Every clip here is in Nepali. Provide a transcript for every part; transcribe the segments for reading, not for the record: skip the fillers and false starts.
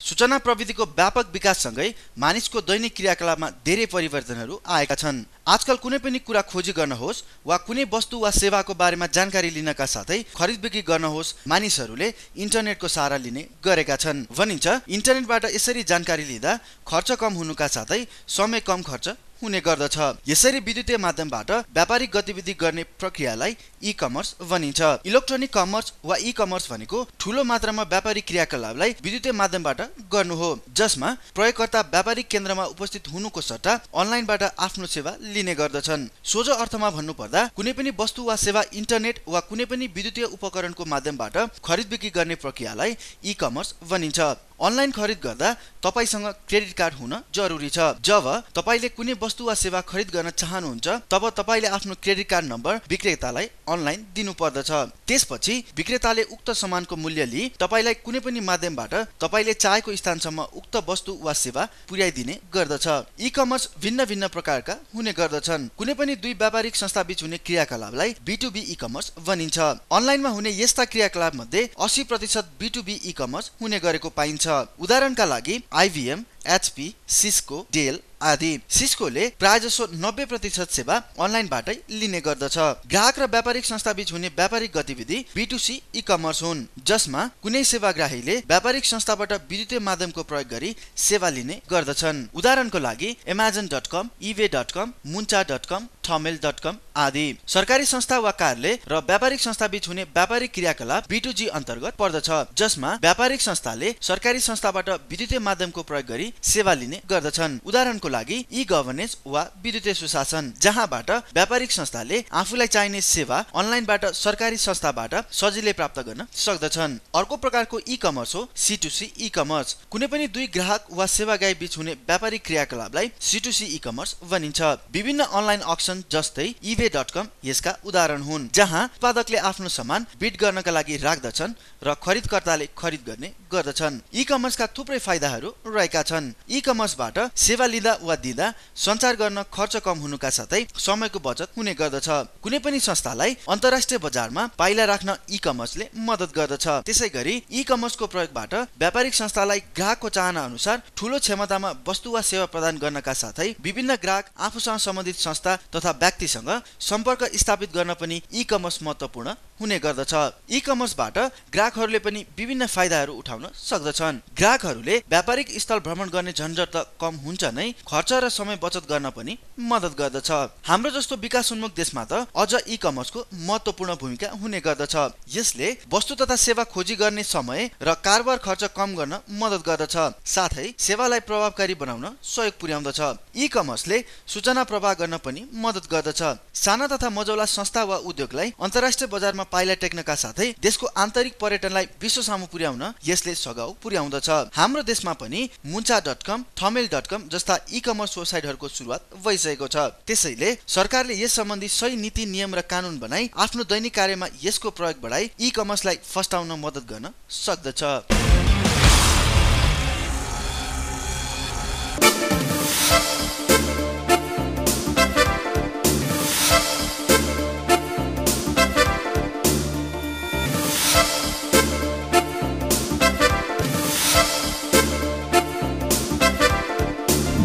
सूचना प्रविधिको व्यापक विकाससँगै मानिसको दैनिक क्रियाकलापमा धेरै परिवर्तनहरू आएका छन्। आजकल कुनै पनि कुरा खोजी गर्न होस् वा कुनै वस्तु वा सेवाको बारेमा जानकारी लिनका साथै खरिद बिक्री गर्न होस्, मानिसहरूले इन्टरनेटको सहारा लिने गरेका छन्। भनिन्छ इन्टरनेटबाट यसरी जानकारी लिँदा खर्च कम हुनुका साथै समय कम खर्च हुने गर्दछ। यसरी विद्युतीय माध्यमबाट व्यापारिक गतिविधि गर्ने प्रक्रियालाई ई कमर्स भनिन्छ। इलेक्ट्रोनिक कमर्स वा ई कमर्स भनेको ठूलो मात्रामा व्यापारिक क्रियाकलापलाई विद्युतीय माध्यमबाट गर्नु हो, जसमा प्रयोगकर्ता व्यापारिक केन्द्रमा उपस्थित हुनुको सट्टा अनलाइनबाट आफ्नो सेवा लिने गर्दछन्। सोझो अर्थमा भन्नुपर्दा कुनै पनि वस्तु वा सेवा इन्टरनेट वा कुनै पनि विद्युतीय उपकरणको माध्यमबाट खरिद बिक्री गर्ने प्रक्रियालाई ई कमर्स भनिन्छ। अनलाइन खरिद गर्दा तपाईसँग क्रेडिट कार्ड हुन जरुरी छ। जब तपाईले कुनै वस्तु वा सेवा खरिद गर्न चाहनुहुन्छ तब तपाईले आफ्नो क्रेडिट कार्ड नम्बर विक्रेतालाई अनलाइन दिनु पर्दछ। त्यसपछि विक्रेताले उक्त सामानको मूल्य लिई तपाईलाई कुनै पनि माध्यमबाट तपाईले चाहेको स्थानसम्म उक्त वस्तु वा सेवा पुर्याइदिने गर्दछ। ई कमर्स भिन्न भिन्न प्रकारका हुने गर्दछन्। कुनै पनि दुई व्यापारिक संस्था बीच हुने क्रियाकलापलाई B2B ई कमर्स भनिन्छ। अनलाइनमा हुने यस्ता क्रियाकलाप मध्ये 80% B2B ई कमर्स हुने गरेको पाइन्छ। उदाहरणका लागि IBM, HP, सिस्को, डेल आदि। सिस्कोले प्रायजसो 90% सेवा अनलाइनबाटै लिने गर्दछ। ग्राहक र व्यापारिक संस्था बीच हुने व्यापारिक गतिविधि B2C ई कमर्स हुन्, जसमा कुनै सेवाग्राहीले व्यापारिक संस्थाबाट विद्युतीय माध्यमको प्रयोग गरी सेवा लिने गर्दछन्। उदाहरणको लागि Amazon.com, eBay.com, Muncha.com, Thomel.com आदि। सरकारी संस्था वा कार्यालय र व्यापारिक संस्था बीच हुने व्यापारिक क्रियाकलाप B2G अन्तर्गत पर्दछ, जसमा व्यापारिक संस्थाले सरकारी संस्थाबाट विद्युतीय माध्यमको प्रयोग गरी सेवा लिने गर्दछन्। उदाहरणको लागि ई गभर्नेन्स वा विद्युतीय सुशासन, जहाँबाट व्यापारिक संस्थाले आफूलाई चाहिने सेवा अनलाइनबाट सरकारी संस्थाबाट सजिलै प्राप्त गर्न सक्दछन्। अर्को प्रकारको ई कमर्स हो C2C ई कमर्स। कुनै पनि दुई ग्राहक वा सेवाग्राही बीच हुने व्यापारिक क्रियाकलापलाई C2C ई कमर्स भनिन्छ। विभिन्न अनलाइन अक्सन जस्तै eBay.com यसका उदाहरण हुन्, जहाँ उत्पादकले आफ्नो सामान बिड गर्नका लागि राख्दछन् र खरिदकर्ताले खरिद गर्ने गर्दछन्। ई कमर्सका थुप्रै फाइदाहरू रहेका छन्। ई कमर्सबाट सेवा लिँदा वा दिँदा सञ्चार गर्न खर्च कम हुनुका साथै समयको बचत हुने गर्दछ। कुनै पनि संस्थालाई अन्तर्राष्ट्रिय बजारमा पाइला राख्न ई कमर्सले मद्दत गर्दछ। त्यसैगरी ई कमर्सको प्रयोगबाट व्यापारिक संस्थालाई ग्राहकको चाहना अनुसार ठूलो क्षमतामा वस्तु वा सेवा प्रदान गर्नका साथै विभिन्न ग्राहक आफूसँग सम्बन्धित संस्था तथा व्यक्तिसँग सम्पर्क स्थापित गर्न पनि ई कमर्स महत्त्वपूर्ण हुने गर्दछ। ई कमर्सबाट ग्राहकहरूले पनि विभिन्न फाइदाहरू उठाउन सक्दछन्। ग्राहकहरूले व्यापारिक स्थल भ्रमण गर्ने झन्झट त कम हुन्छ नै, खर्च र समय बचत गर्न पनि मद्दत गर्दछ। हाम्रो जस्तो विकासोन्मुख देशमा त अझ ई कमर्सको महत्त्वपूर्ण भूमिका हुने गर्दछ। यसले वस्तु तथा सेवा खोजी गर्ने समय र कारोबार खर्च कम गर्न मद्दत गर्दछ, साथै सेवालाई प्रभावकारी बनाउन सहयोग पुर्याउँदछ। ई कमर्सले सूचना प्रवाह गर्न पनि मद्दत गर्दछ। साना तथा मझौला संस्था वा उद्योगलाई अन्तर्राष्ट्रिय बजारमा पाइला टेक्नका साथै देशको आन्तरिक पर्यटनलाई विश्व सामु पुर्याउन यसले सघाउ पुर्याउँदछ। हाम्रो देशमा पनि Muncha.com, Thomel.com जस्ता ई कमर्स वेबसाइटहरूको सुरुवात भइसकेको छ। त्यसैले सरकारले यस सम्बन्धी सही नीति नियम र कानुन बनाई आफ्नो दैनिक कार्यमा यसको प्रयोग बढाई ई कमर्सलाई फस्टाउन मद्दत गर्न सक्दछ।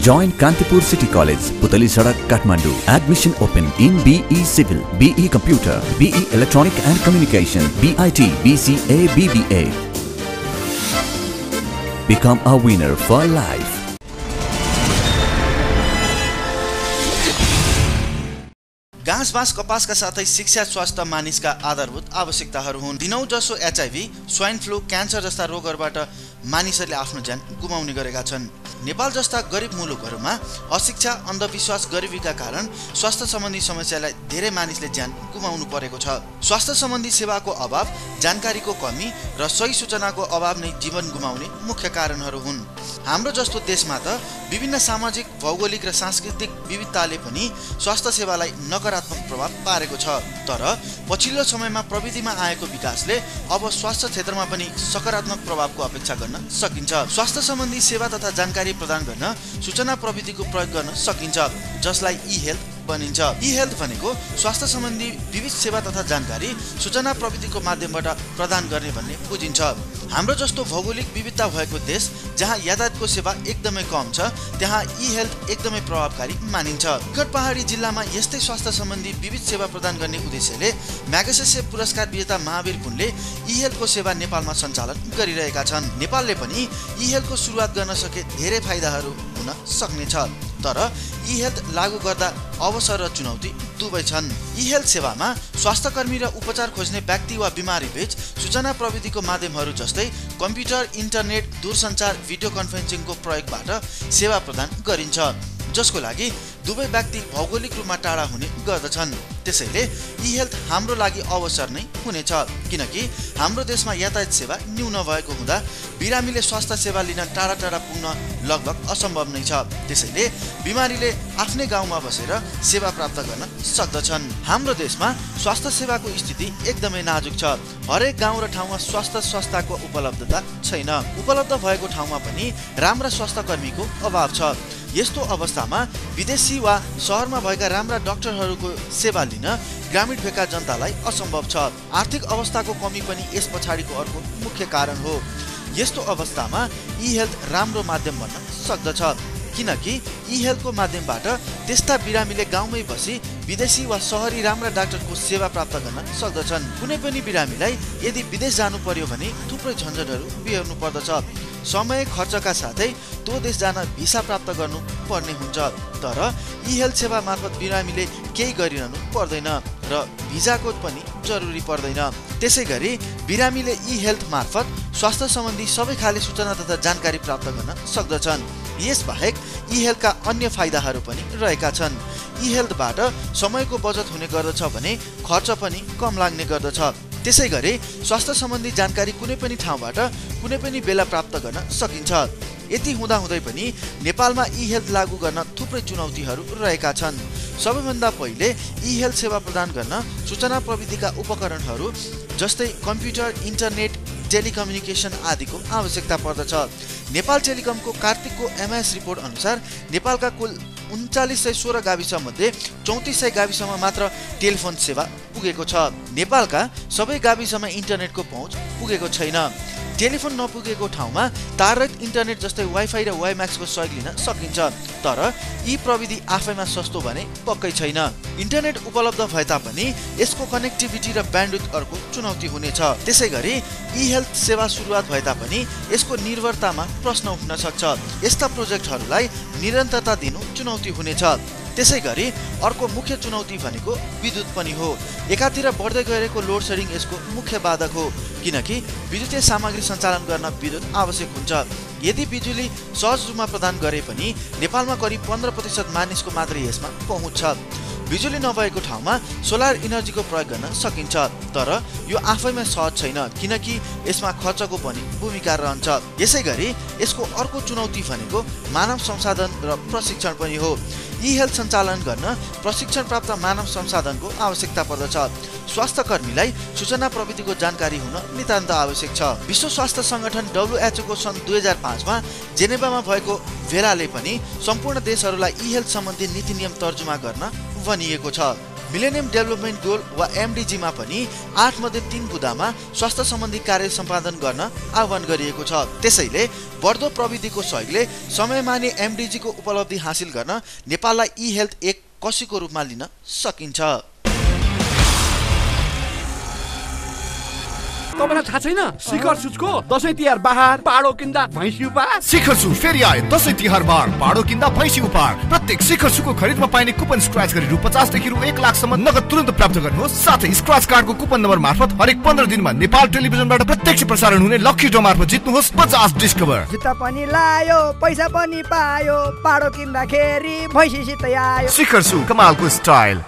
Join Kantipur City College, Putali Sadak, Kathmandu. Admission open in BE Civil, BE Computer, BE Electronic and Communication, BIT, BCA, BBA. Become a winner for life. घाँस बाँस कपासका साथै शिक्षा स्वास्थ्य मानिसका आधारभूत आवश्यकताहरू हुन्। दिनौं जसो HIV, स्वाइन फ्लू, क्यान्सर जस्ता रोगहरूबाट मानिसहरूले आफ्नो ज्यान गुमाउने गरेका छन्। नेपाल जस्ता गरिब मुलुकहरूमा अशिक्षा, अन्धविश्वास, गरिबीका कारण स्वास्थ्य सम्बन्धी समस्यालाई धेरै मानिसले ज्यान गुमाउनु परेको छ। स्वास्थ्य सम्बन्धी सेवाको अभाव, जानकारीको कमी र सही सूचनाको अभाव नै जीवन गुमाउने मुख्य कारणहरू हुन्। हाम्रो जस्तो देशमा त विभिन्न सामाजिक, भौगोलिक र सांस्कृतिक विविधताले पनि स्वास्थ्य सेवालाई नकारात्मक प्रभाव पारेको छ। तर पछिल्लो समयमा प्रविधिमा आएको विकासले अब स्वास्थ्य क्षेत्रमा पनि सकारात्मक प्रभावको अपेक्षा गर्न सकिन्छ। स्वास्थ्य सम्बन्धी सेवा तथा जानकारी प्रदान गर्न सूचना प्रविधिको प्रयोग गर्न सकिन्छ, जसलाई ई-हेल्थ भनिन्छ। ई-हेल्थ भनेको स्वास्थ्य सम्बन्धी विविध सेवा तथा जानकारी सूचना प्रविधिको माध्यमबाट प्रदान गर्ने भन्ने बुझिन्छ। हाम्रो जस्तो भौगोलिक विविधता भएको देश जहाँ यातायातको सेवा एकदमै कम छ त्यहाँ ई-हेल्थ एकदमै प्रभावकारी मानिन्छ। निकट पहाडी जिल्लामा यस्तै स्वास्थ्य सम्बन्धी विविध सेवा प्रदान गर्ने उद्देश्यले म्यागसेसे पुरस्कार विजेता महावीर पुनले ई-हेल्थको सेवा नेपालमा सञ्चालन गरिरहेका छन्। नेपालले पनि ई-हेल्थको सुरुवात गर्न सके धेरै फाइदाहरू हुन सक्नेछ, तर ई-हेल्थ लागू गर्दा अवसर र चुनौती दुवै छन्। ई-हेल्थ सेवामा स्वास्थ्यकर्मी र उपचार खोज्ने व्यक्ति वा बिमारी बीच सूचना प्रविधिको माध्यमहरू जस्तै कम्प्युटर, इन्टरनेट, दूरसञ्चार, भिडियो कन्फरेन्सिङको प्रयोगबाट सेवा प्रदान गरिन्छ, जसको लागि दुवै व्यक्ति भौगोलिक रूपमा टाढा हुने गर्दछन्। त्यसैले ई-हेल्थ हाम्रो लागि अवसर नै हुनेछ, किनकि हाम्रो देशमा यातायात सेवा न्यून भएको हुँदा बिरामीले स्वास्थ्य सेवा लिन टाढा टाढा पुग्न लगभग असम्भव नै छ। त्यसैले बिमारीले आफ्नै गाउँमा बसेर सेवा प्राप्त गर्न सक्दछन्। हाम्रो देशमा स्वास्थ्य सेवाको स्थिति एकदमै नाजुक छ। हरेक गाउँ र ठाउँमा स्वास्थ्य संस्थाको उपलब्धता छैन। उपलब्ध भएको ठाउँमा पनि राम्रा स्वास्थ्य कर्मीको अभाव छ। यस्तो अवस्थामा विदेशी वा शहरमा भएका राम्रा डाक्टरहरूको सेवा लिन ग्रामीण भएका जनतालाई असम्भव छ। आर्थिक अवस्थाको कमी पनि यस पछाडिको अर्को मुख्य कारण हो। यस्तो अवस्थामा ई-हेल्थ राम्रो माध्यम बन्न सक्दछ, किनकि ई-हेल्थको माध्यमबाट त्यस्ता बिरामीले गाउँमै बसी विदेशी वा शहरी राम्रा डाक्टरको सेवा प्राप्त गर्न सक्दछन्। कुनै पनि बिरामीलाई यदि विदेश जानु पर्यो भने थुप्रै झन्झटहरू बिहोर्नु पर्दछ। समय खर्चका साथै त्यो देश जान भिसा प्राप्त गर्नु पर्ने हुन्छ, तर ई-हेल्थ सेवा मार्फत बिरामीले केही गरिरहनु पर्दैन र भिजाको पनि जरुरी पर्दैन। त्यसै गरी बिरामीले ई-हेल्थ मार्फत स्वास्थ्य सम्बन्धी सबै खाले सूचना तथा जानकारी प्राप्त गर्न सक्दछन्। यसबाहेक ई-हेल्थका अन्य फाइदाहरू पनि रहेका छन्। ई-हेल्थबाट समयको बचत हुने गर्दछ भने खर्च पनि कम लाग्ने गर्दछ। त्यसै गरी स्वास्थ्य सम्बन्धी जानकारी कुनै पनि ठाउँबाट कुनै पनि बेला प्राप्त गर्न सकिन्छ। यति हुँदाहुँदै पनि नेपालमा ई-हेल्थ लागू गर्न थुप्रै चुनौतीहरू रहेका छन्। सबैभन्दा पहिले ई-हेल्थ सेवा प्रदान गर्न सूचना प्रविधिका उपकरणहरू जस्तै कम्प्युटर, इन्टरनेट, टेलिकम्युनिकेसन आदिको आवश्यकता पर्दछ। नेपाल टेलिकमको कार्तिकको एमआइएस रिपोर्ट अनुसार नेपालका कुल 3916 गाविस मध्ये 3400 गाविसमा मात्र टेलिफोन सेवा पुगेको छ। नेपालका सबै गाविसमा इन्टरनेटको पहुँच पुगेको छैन। टेलिफोन नपुगेको ठाउँमा ताररहित इन्टरनेट जस्तै वाइफाई र वाइम्याक्सको सहयोग लिन सकिन्छ, तर यी प्रविधि आफैमा सस्तो भने पक्कै छैन। इन्टरनेट उपलब्ध भए तापनि यसको कनेक्टिभिटी र ब्यान्डविड्थ अर्को चुनौती हुनेछ। त्यसै गरी ई-हेल्थ सेवा सुरुवात भए तापनि यसको निर्भरतामा प्रश्न उठ्न सक्छ। यस्ता प्रोजेक्टहरूलाई निरन्तरता दिनु चुनौती हुनेछ। त्यसै गरी अर्को मुख्य चुनौती भनेको विद्युत पनि हो। एकातिर बढ्दै गएको लोड सेडिङ यसको मुख्य बाधक हो, किनकि विद्युतीय सामग्री सञ्चालन गर्न विद्युत आवश्यक हुन्छ। यदि बिजुली सहज रूपमा प्रदान गरे पनि नेपालमा करिब 15% मानिसको मात्रै यसमा पहुँच छ। बिजुली नभएको ठाउँमा सोलर इनर्जीको प्रयोग गर्न सकिन्छ, तर यो आफैमा सहज छैन, किनकि यसमा खर्चको पनि भूमिका रहन्छ। यसै गरी यसको अर्को चुनौती भनेको मानव संसाधन र प्रशिक्षण पनि हो। ई-हेल्थ सञ्चालन गर्न प्रशिक्षण प्राप्त मानव संसाधनको आवश्यकता पर्दछ। स्वास्थ्य कर्मीलाई सूचना प्रविधिको जानकारी हुन नितान्त आवश्यक छ। विश्व स्वास्थ्य सङ्गठन WHO को सन् 2005 मा जेनेभामा भएको भेलाले पनि सम्पूर्ण देशहरूलाई ई-हेल्थ सम्बन्धी नीति नियम तर्जुमा गर्न भनिएको छ। मिलेनियम डेभलपमेन्ट गोल वा MDG मा पनि 8 मध्ये 3 बुँदामा स्वास्थ्य सम्बन्धी कार्य सम्पादन गर्न आह्वान गरिएको छ। त्यसैले बढ्दो प्रविधिको सहयोगले समयमाने MDG को उपलब्धि हासिल गर्न नेपाललाई ई-हेल्थ एक कसीको रूपमा लिन सकिन्छ। तपाईलाई थाहा छैन शिखर सुजको दशैं तिहार बहार पाडो किन्दा भैँसी उपहार। शिखर सु फेरि आए दशैं तिहार बहार पाडो किन्दा भैँसी उपहार। प्रत्येक शिखर सुको खरिदमा पाइने कुपन स्क्रैच गरी रु 50 देखि रु 1 लाख सम्म नगद तुरन्त प्राप्त गर्नुहोस्। साथै स्क्रैच कार्डको कुपन नम्बर मार्फत हरेक 15 दिनमा नेपाल टेलिभिजनबाट प्रत्यक्ष प्रसारण हुने लकी ड्र मार्फत जित्नुहोस् 50 डिस्कभर। जुत्ता पनि लायो, पैसा पनि पायो, पाडो किन्दाखेरि भैँसीसितै आयो। शिखर सु कमालको स्टाइल।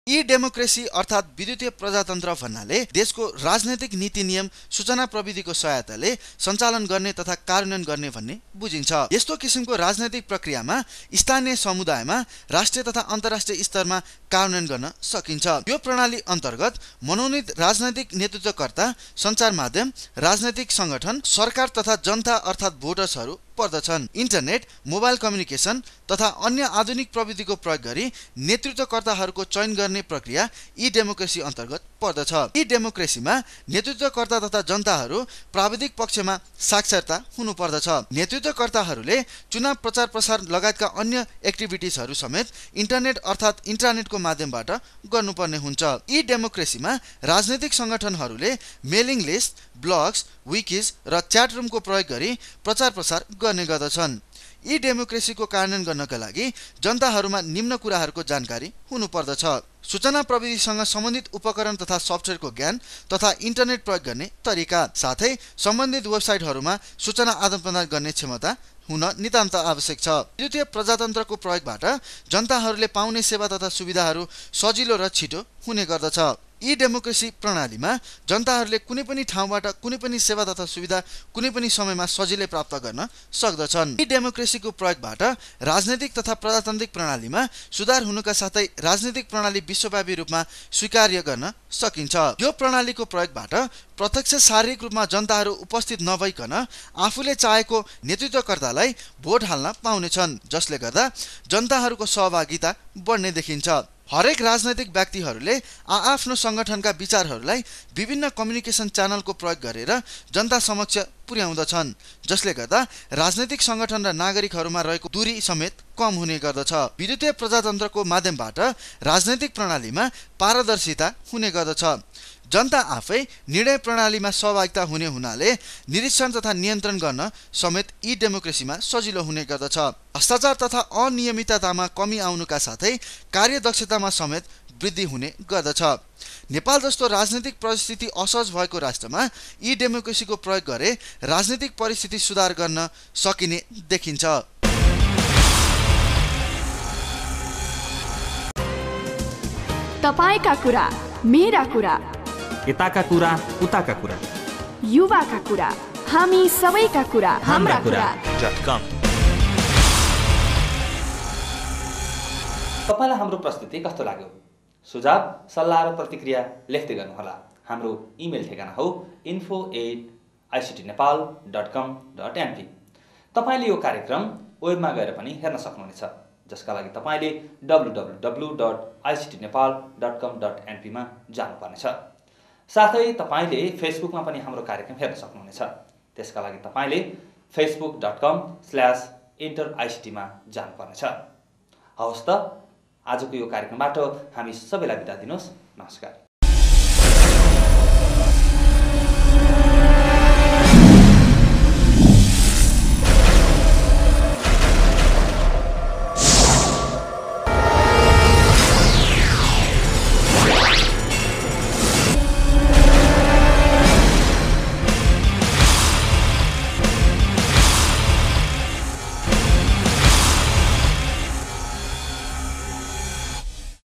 ई डेमोक्रेसी अर्थात् विद्युतीय प्रजातन्त्र भन्नाले देशको राजनैतिक नीति नियम सूचना प्रविधिको सहायताले सञ्चालन गर्ने तथा कार्यान्वयन गर्ने भन्ने बुझिन्छ। यस्तो किसिमको राजनैतिक प्रक्रियामा स्थानीय समुदायमा राष्ट्रिय तथा अन्तर्राष्ट्रिय स्तरमा कार्यान्वयन गर्न सकिन्छ। यो प्रणाली अन्तर्गत मनोनित राजनैतिक नेतृत्वकर्ता, सञ्चार माध्यम, राजनैतिक सङ्गठन, सरकार तथा जनता अर्थात् भोटर्सहरू पर्दछन्। इन्टरनेट, मोबाइल कम्युनिकेसन तथा अन्य आधुनिक प्रविधिको प्रयोग गरी नेतृत्वकर्ताहरूको चयन गर्ने प्रक्रिया ई डेमोक्रेसी अन्तर्गत पर्दछ। ई डेमोक्रेसीमा नेतृत्वकर्ता तथा जनताहरू प्राविधिक पक्षमा साक्षरता हुनुपर्दछ। नेतृत्वकर्ताहरूले चुनाव प्रचार प्रसार लगायतका अन्य एक्टिभिटिजहरू समेत इन्टरनेट अर्थात् इन्ट्रानेटको माध्यमबाट गर्नुपर्ने हुन्छ। ई डेमोक्रेसीमा राजनैतिक संगठनहरूले मेलिङ लिस्ट, ब्लग्स, विकिज र च्याट रुमको प्रयोग गरी प्रचार प्रसार गर्ने गर्दछन्। यी डेमोक्रेसीको कार्यान्वयन गर्नका लागि जनताहरूमा निम्न कुराहरूको जानकारी हुनुपर्दछ। सूचना प्रविधिसँग सम्बन्धित उपकरण तथा सफ्टवेयरको ज्ञान तथा इन्टरनेट प्रयोग गर्ने तरिका, साथै सम्बन्धित वेबसाइटहरूमा सूचना आदान-प्रदान गर्ने क्षमता हुन नितान्त आवश्यक छ। विद्युतीय प्रजातन्त्रको प्रयोगबाट जनताहरूले पाउने सेवा तथा सुविधाहरू सजिलो र छिटो हुने गर्दछ। ई डेमोक्रेसी प्रणालीमा जनताहरूले कुनै पनि ठाउँबाट कुनै पनि सेवा तथा सुविधा कुनै पनि समयमा सजिलै प्राप्त गर्न सक्दछन्। ई डेमोक्रेसीको प्रयोगबाट राजनैतिक तथा प्रजातान्त्रिक प्रणालीमा सुधार हुनुका साथै राजनैतिक प्रणाली विश्वव्यापी रूपमा स्वीकार्य गर्न सकिन्छ। यो प्रणालीको प्रयोगबाट प्रत्यक्ष शारीरिक रूपमा जनताहरू उपस्थित नभइकन आफूले चाहेको नेतृत्वकर्तालाई भोट हाल्न पाउनेछन्, जसले गर्दा जनताहरूको सहभागिता बढ्ने देखिन्छ। हरेक राजनैतिक व्यक्तिहरूले आआफ्नो संगठनका विचारहरूलाई विभिन्न कम्युनिकेसन च्यानलको प्रयोग गरेर जनता समक्ष पुर्याउँदछन्, जसले गर्दा राजनैतिक संगठन र नागरिकहरूमा रहेको दूरी समेत कम हुने गर्दछ। विद्युतीय प्रजातन्त्रको माध्यमबाट राजनैतिक प्रणालीमा पारदर्शिता हुने गर्दछ। जनता आफै निर्णय प्रणालीमा सहभागिता हुने हुनाले निरीक्षण तथा नियन्त्रण गर्न समेत ई डेमोक्रेसीमा सजिलो हुने गर्दछ। भ्रष्टाचार तथा अनियमिततामा कमी आउनुका साथै कार्यदक्षतामा समेत वृद्धि हुने गर्दछ। नेपाल जस्तो राजनैतिक परिस्थिति असहज भएको राष्ट्रमा ई डेमोक्रेसीको प्रयोग गरे राजनैतिक परिस्थिति सुधार गर्न सकिने देखिन्छ। तपाईका कुरा, मेरा कुरा, यताका कुरा, उताका कुरा, युवाका कुरा, हामी सबैका कुरा, हाम्रा कुरा। तपाईलाई हाम्रो प्रस्तुति कस्तो लाग्यो? सुझाव, सल्लाह र प्रतिक्रिया लेख्दै गर्नुहोला। हाम्रो इमेल ठेगाना हो info@ictnepal.com.np। तपाईले यो कार्यक्रम वेबमा गएर पनि हेर्न सक्नुहुनेछ, जसका लागि तपाईले www.ictnepal.com.np मा जानुपर्नेछ। साथै तपाईले फेसबुकमा पनि हाम्रो कार्यक्रम हेर्न सक्नुहुनेछ। त्यसका लागि तपाईले facebook.com/interict मा जानुपर्नेछ। हवस् त, आजको यो कार्यक्रमबाट हामी सबैलाई बिदा दिनुहोस्। नमस्कार।